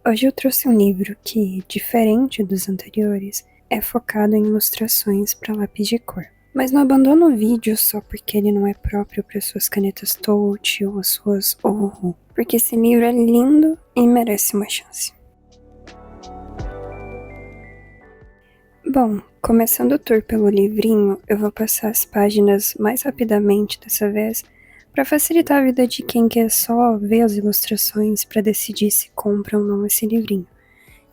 Hoje eu trouxe um livro que, diferente dos anteriores, é focado em ilustrações para lápis de cor. Mas não abandono o vídeo só porque ele não é próprio para suas canetas touch ou as suas Ohuhu, porque esse livro é lindo e merece uma chance. Bom, começando o tour pelo livrinho, eu vou passar as páginas mais rapidamente dessa vez, para facilitar a vida de quem quer só ver as ilustrações para decidir se compra ou não esse livrinho.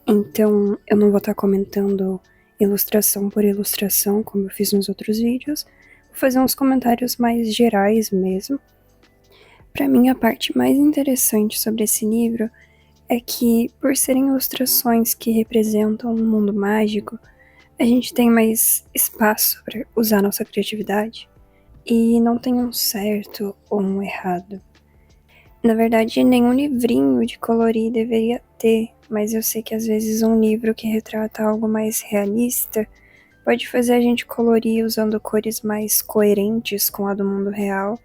Então, eu não vou estar comentando ilustração por ilustração, como eu fiz nos outros vídeos. Vou fazer uns comentários mais gerais mesmo. Para mim, a parte mais interessante sobre esse livro é que, por serem ilustrações que representam um mundo mágico, a gente tem mais espaço para usar nossa criatividade. E não tem um certo ou um errado. Na verdade, nenhum livrinho de colorir deveria ter, mas eu sei que às vezes um livro que retrata algo mais realista pode fazer a gente colorir usando cores mais coerentes com a do mundo real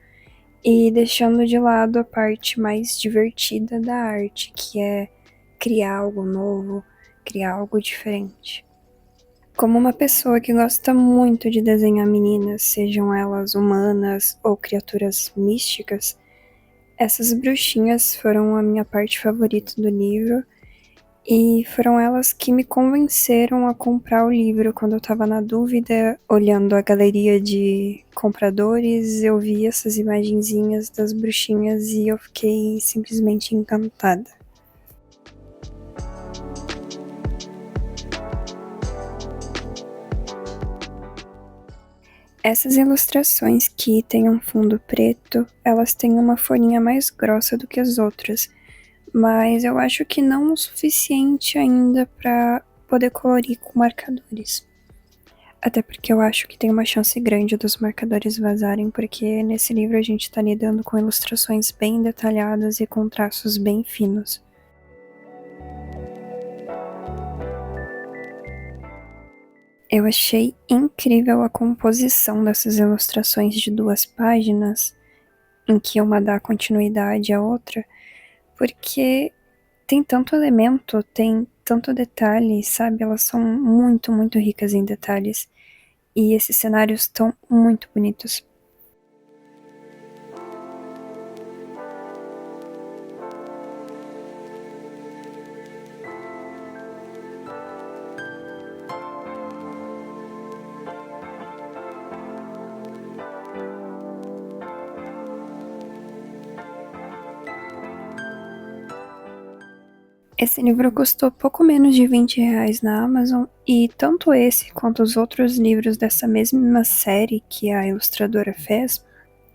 e deixando de lado a parte mais divertida da arte, que é criar algo novo, criar algo diferente. Como uma pessoa que gosta muito de desenhar meninas, sejam elas humanas ou criaturas místicas, essas bruxinhas foram a minha parte favorita do livro e foram elas que me convenceram a comprar o livro quando eu tava na dúvida, olhando a galeria de compradores, eu vi essas imagenzinhas das bruxinhas e eu fiquei simplesmente encantada. Essas ilustrações que têm um fundo preto, elas têm uma folhinha mais grossa do que as outras, mas eu acho que não o suficiente ainda para poder colorir com marcadores. Até porque eu acho que tem uma chance grande dos marcadores vazarem, porque nesse livro a gente tá lidando com ilustrações bem detalhadas e com traços bem finos. Eu achei incrível a composição dessas ilustrações de 2 páginas, em que uma dá continuidade à outra, porque tem tanto elemento, tem tanto detalhe, sabe? Elas são muito, muito ricas em detalhes. E esses cenários estão muito bonitos. Esse livro custou pouco menos de R$ 20 na Amazon, e tanto esse quanto os outros livros dessa mesma série que a ilustradora fez,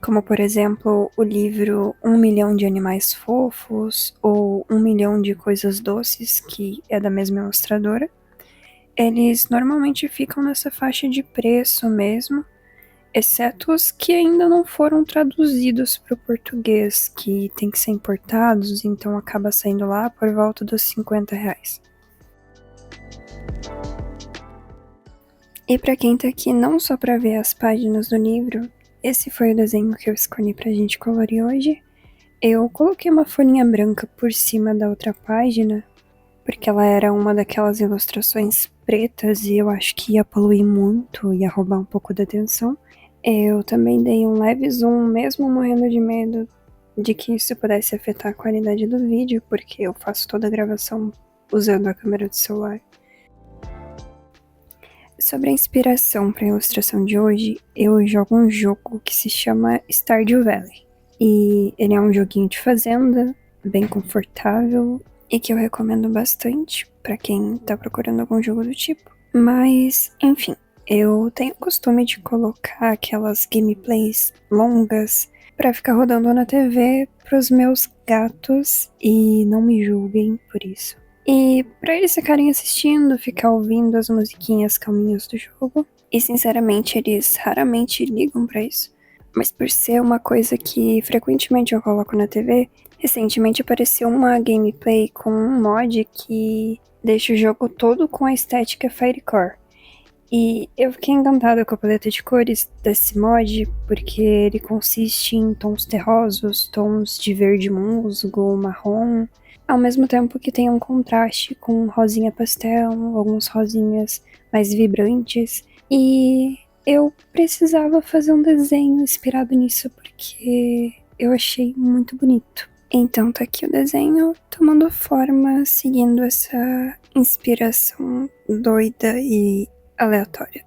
como por exemplo o livro 1 milhão de animais fofos ou 1 milhão de coisas doces, que é da mesma ilustradora, eles normalmente ficam nessa faixa de preço mesmo, exceto os que ainda não foram traduzidos para o português, que tem que ser importados, então acaba saindo lá por volta dos R$ 50. E para quem tá aqui não só para ver as páginas do livro, esse foi o desenho que eu escolhi pra gente colorir hoje. Eu coloquei uma folhinha branca por cima da outra página, porque ela era uma daquelas ilustrações pretas e eu acho que ia poluir muito, ia roubar um pouco da atenção. Eu também dei um leve zoom, mesmo morrendo de medo de que isso pudesse afetar a qualidade do vídeo, porque eu faço toda a gravação usando a câmera do celular. Sobre a inspiração para a ilustração de hoje, eu jogo um jogo que se chama Stardew Valley. E ele é um joguinho de fazenda, bem confortável, e que eu recomendo bastante para quem tá procurando algum jogo do tipo. Mas, enfim, eu tenho o costume de colocar aquelas gameplays longas para ficar rodando na TV pros meus gatos, e não me julguem por isso. E pra eles ficarem assistindo, ficar ouvindo as musiquinhas calminhas do jogo. E sinceramente, eles raramente ligam pra isso. Mas por ser uma coisa que frequentemente eu coloco na TV, recentemente apareceu uma gameplay com um mod que deixa o jogo todo com a estética Firecore. E eu fiquei encantada com a paleta de cores desse mod, porque ele consiste em tons terrosos, tons de verde musgo, marrom, ao mesmo tempo que tem um contraste com rosinha pastel, alguns rosinhas mais vibrantes, e eu precisava fazer um desenho inspirado nisso porque eu achei muito bonito. Então tá aqui o desenho tomando forma, seguindo essa inspiração doida e aleatória.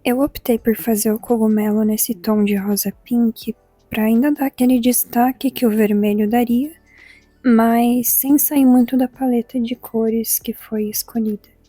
Eu optei por fazer o cogumelo nesse tom de rosa pink para ainda dar aquele destaque que o vermelho daria, mas sem sair muito da paleta de cores que foi escolhida.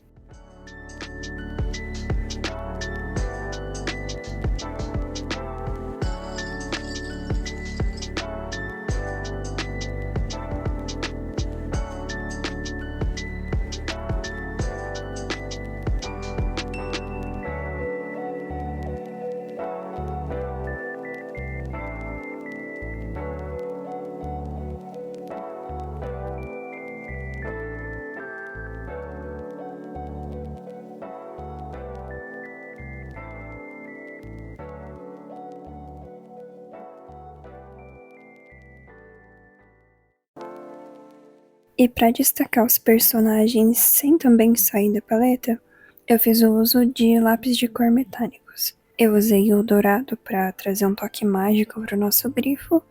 E para destacar os personagens sem também sair da paleta, eu fiz o uso de lápis de cor metálicos. Eu usei o dourado para trazer um toque mágico para o nosso grifo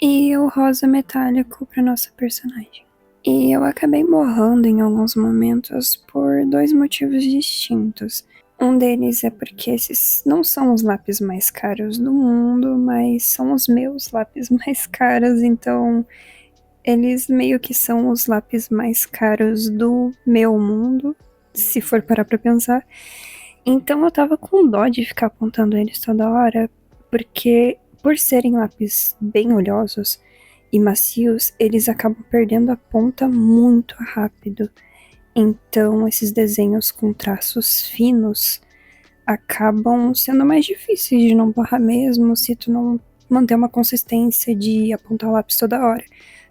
e o rosa metálico para nossa personagem. E eu acabei borrando em alguns momentos por dois motivos distintos. Um deles é porque esses não são os lápis mais caros do mundo, mas são os meus lápis mais caros, então eles meio que são os lápis mais caros do meu mundo, se for parar pra pensar. Então eu tava com dó de ficar apontando eles toda hora, porque por serem lápis bem oleosos e macios, eles acabam perdendo a ponta muito rápido. Então esses desenhos com traços finos acabam sendo mais difíceis de não borrar mesmo, se tu não manter uma consistência de apontar o lápis toda hora.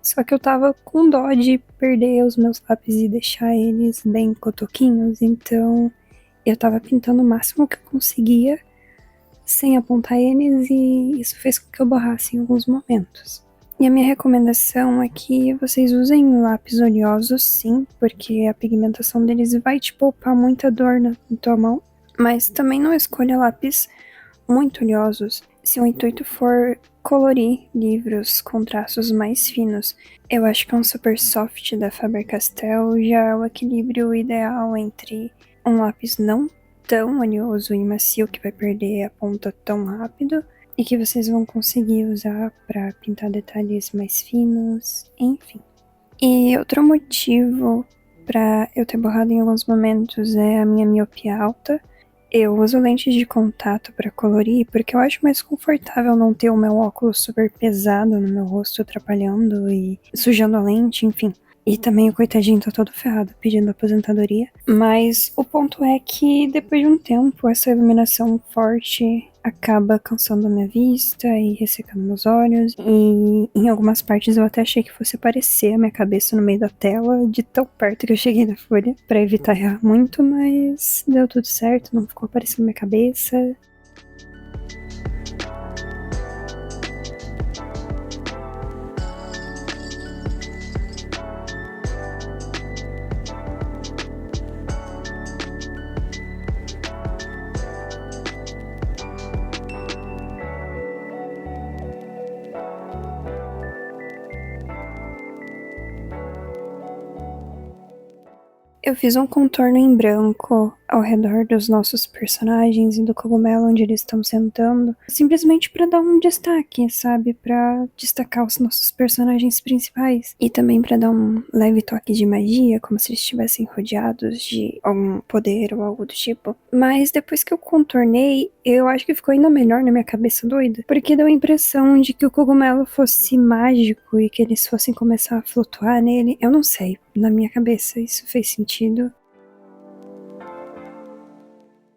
Só que eu tava com dó de perder os meus lápis e deixar eles bem cotoquinhos, então eu tava pintando o máximo que eu conseguia sem apontar eles e isso fez com que eu borrasse em alguns momentos. E a minha recomendação é que vocês usem lápis oleosos sim, porque a pigmentação deles vai te poupar muita dor na tua mão. Mas também não escolha lápis muito oleosos se o intuito for colorir livros com traços mais finos. Eu acho que um Super Soft da Faber-Castell já é o equilíbrio ideal entre um lápis não tão oleoso e macio que vai perder a ponta tão rápido e que vocês vão conseguir usar para pintar detalhes mais finos, enfim. E outro motivo para eu ter borrado em alguns momentos é a minha miopia alta. Eu uso lentes de contato para colorir porque eu acho mais confortável não ter o meu óculos super pesado no meu rosto atrapalhando e sujando a lente, enfim. E também o coitadinho tá todo ferrado pedindo aposentadoria. Mas o ponto é que depois de um tempo essa iluminação forte acaba cansando a minha vista e ressecando meus olhos. E em algumas partes eu até achei que fosse aparecer a minha cabeça no meio da tela, de tão perto que eu cheguei da folha, pra evitar errar muito, mas deu tudo certo, não ficou aparecendo minha cabeça. Eu fiz um contorno em branco ao redor dos nossos personagens e do cogumelo onde eles estão sentando, simplesmente pra dar um destaque, sabe? Pra destacar os nossos personagens principais e também pra dar um leve toque de magia, como se eles estivessem rodeados de algum poder ou algo do tipo. Mas depois que eu contornei, eu acho que ficou ainda melhor na minha cabeça doida, porque deu a impressão de que o cogumelo fosse mágico e que eles fossem começar a flutuar nele. Eu não sei, na minha cabeça isso fez sentido.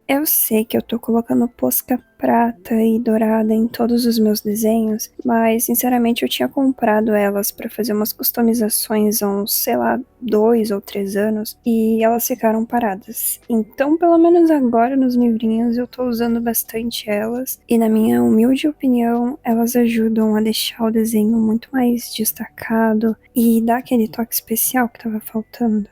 Eu sei que eu tô colocando posca prata e dourada em todos os meus desenhos, mas sinceramente eu tinha comprado elas pra fazer umas customizações há uns, sei lá, 2 ou 3 anos e elas ficaram paradas. Então, pelo menos agora nos livrinhos eu tô usando bastante elas e, na minha humilde opinião, elas ajudam a deixar o desenho muito mais destacado e dar aquele toque especial que tava faltando.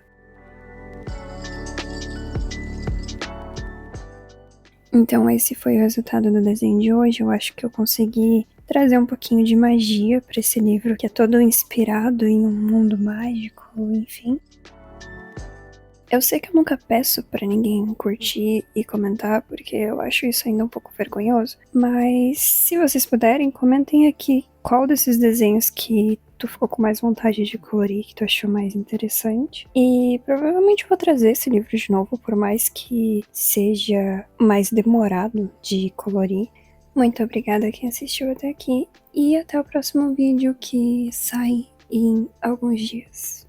Então esse foi o resultado do desenho de hoje. Eu acho que eu consegui trazer um pouquinho de magia para esse livro que é todo inspirado em um mundo mágico, enfim. Eu sei que eu nunca peço pra ninguém curtir e comentar, porque eu acho isso ainda um pouco vergonhoso, mas se vocês puderem, comentem aqui qual desses desenhos que tu ficou com mais vontade de colorir, que tu achou mais interessante. E provavelmente eu vou trazer esse livro de novo, por mais que seja mais demorado de colorir. Muito obrigada a quem assistiu até aqui, e até o próximo vídeo que sai em alguns dias.